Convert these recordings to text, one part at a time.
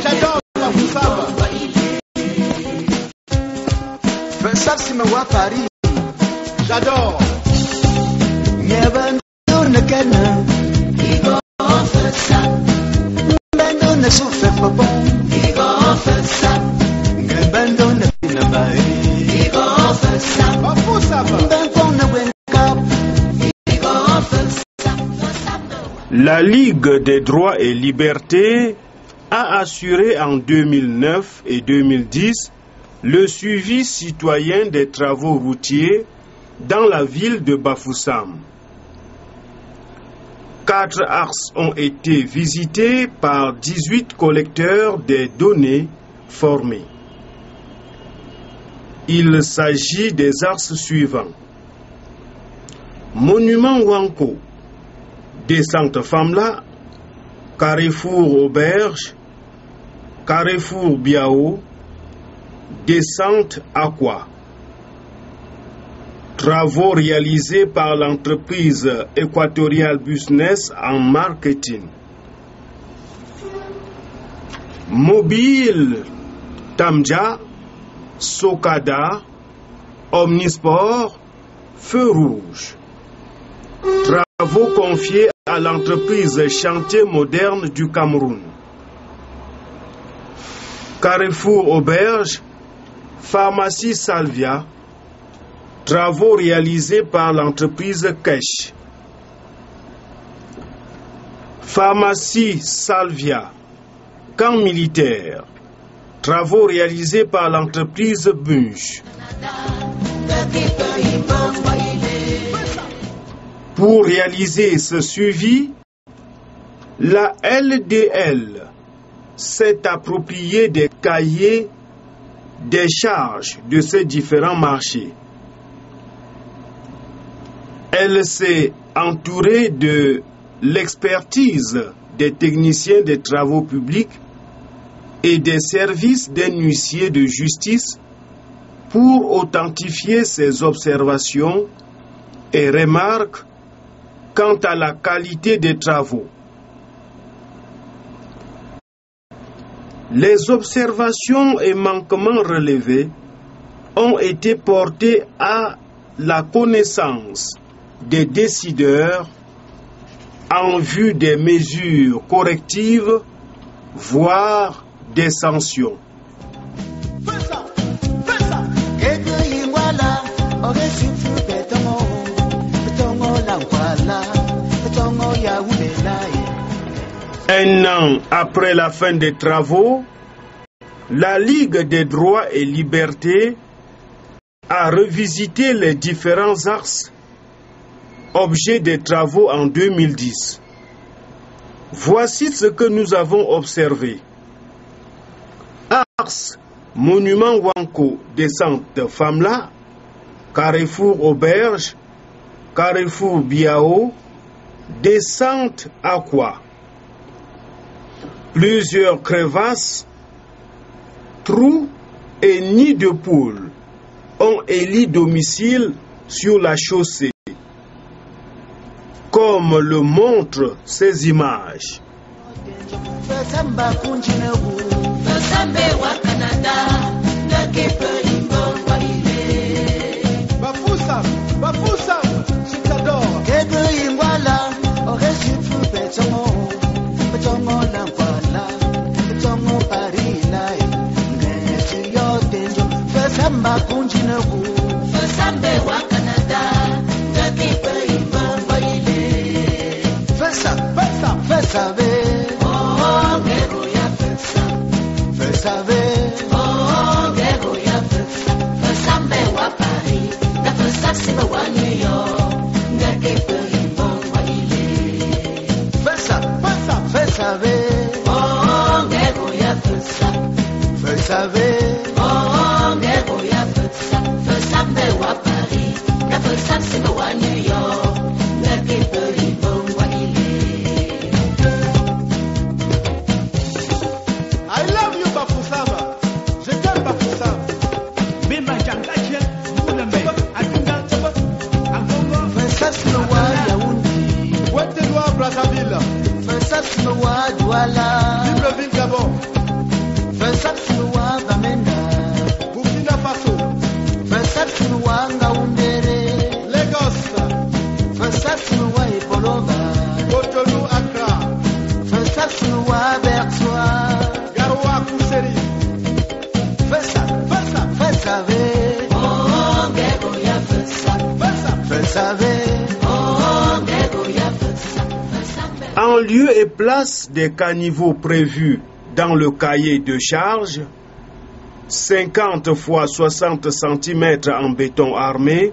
J'adore Bafoussam. Versab si me wa Paris. J'adore. Never know the cannon. Igo Versab. Bendo ne souffre pas bon. Igo Versab. Bendo ne pina bai. Igo Versab. Bafoussam. Bendo ne wake up. Igo Versab. La Ligue des droits et libertés a assuré en 2009 et 2010 le suivi citoyen des travaux routiers dans la ville de Bafoussam. 4 axes ont été visités par 18 collecteurs des données formés. Il s'agit des axes suivants. Monument Wanko, descente Famla, Carrefour Auberge, Carrefour Biao, descente Aqua. Travaux réalisés par l'entreprise Équatorial Business en marketing. Mobile Tamja, Sokada, Omnisport, Feu Rouge. Travaux confiés à l'entreprise Chantier Moderne du Cameroun. Carrefour Auberge, Pharmacie Salvia. Travaux réalisés par l'entreprise Kesh. Pharmacie Salvia, camp militaire. Travaux réalisés par l'entreprise Bunch. Pour réaliser ce suivi, la LDL s'est appropriée des cahiers des charges de ces différents marchés. Elle s'est entourée de l'expertise des techniciens des travaux publics et des services des huissiers de justice pour authentifier ses observations et remarques quant à la qualité des travaux. Les observations et manquements relevés ont été portés à la connaissance des décideurs en vue des mesures correctives, voire des sanctions. Un an après la fin des travaux, la Ligue des droits et libertés a revisité les différents axes objets des travaux en 2010. Voici ce que nous avons observé. Axe Monument Wanko, descente de Famla, Carrefour Auberge, Carrefour Biao, descente Aqua. Plusieurs crevasses, trous et nids de poules ont élu domicile sur la chaussée, comme le montrent ces images. Burkina Faso, Lagos, Cotonou, Accra, Garoua, Kousséri. En lieu et place des caniveaux prévus dans le cahier de charge, 50 x 60 cm en béton armé,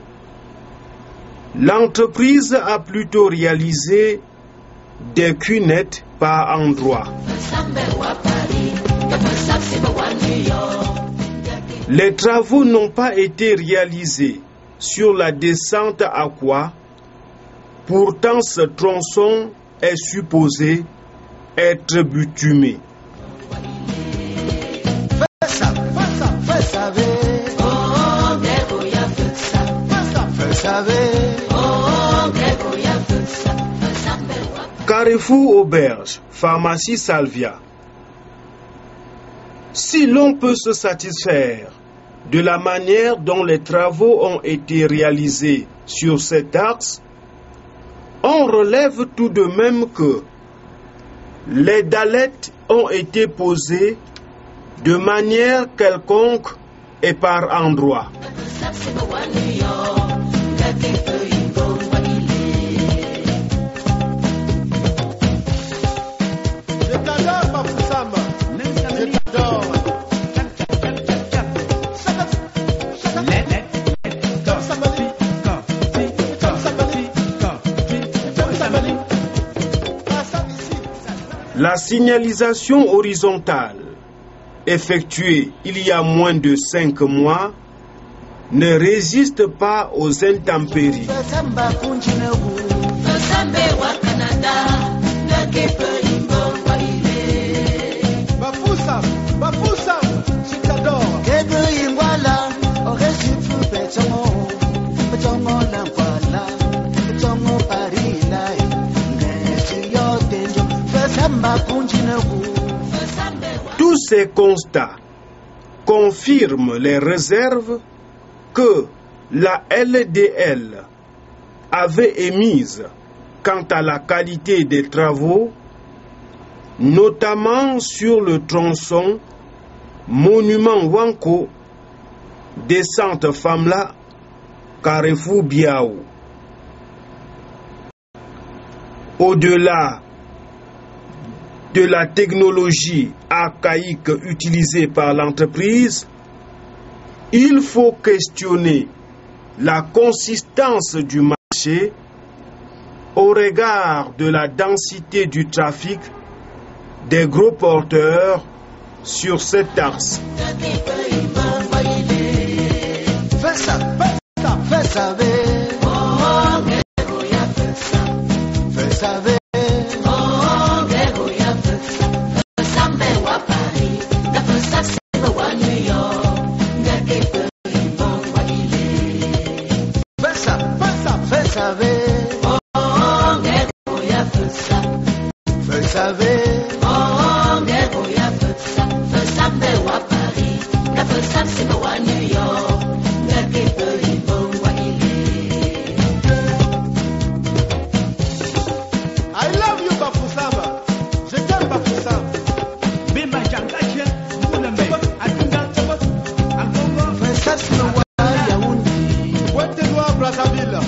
l'entreprise a plutôt réalisé des cunettes par endroits. Les travaux n'ont pas été réalisés sur la descente à Kwa. Pourtant, ce tronçon est supposé être bitumé. Carrefour Auberge, pharmacie Salvia. Si l'on peut se satisfaire de la manière dont les travaux ont été réalisés sur cet axe, on relève tout de même que les dallettes ont été posées de manière quelconque et par endroits. Je t'adore, Bafou Samba. Je t'adore. La signalisation horizontale, effectuée il y a moins de 5 mois, ne résiste pas aux intempéries. Bafou Samba, je t'adore. Tous ces constats confirment les réserves que la LDL avait émises quant à la qualité des travaux, notamment sur le tronçon Monument Wanko, descente Famla, Carrefour Biao. Au-delà de la technologie archaïque utilisée par l'entreprise, il faut questionner la consistance du marché au regard de la densité du trafic des gros porteurs sur cet axe. I love you, Bafou Samba. Je t'aime, Bafou Samba. Pointe-Noire, Brazzaville.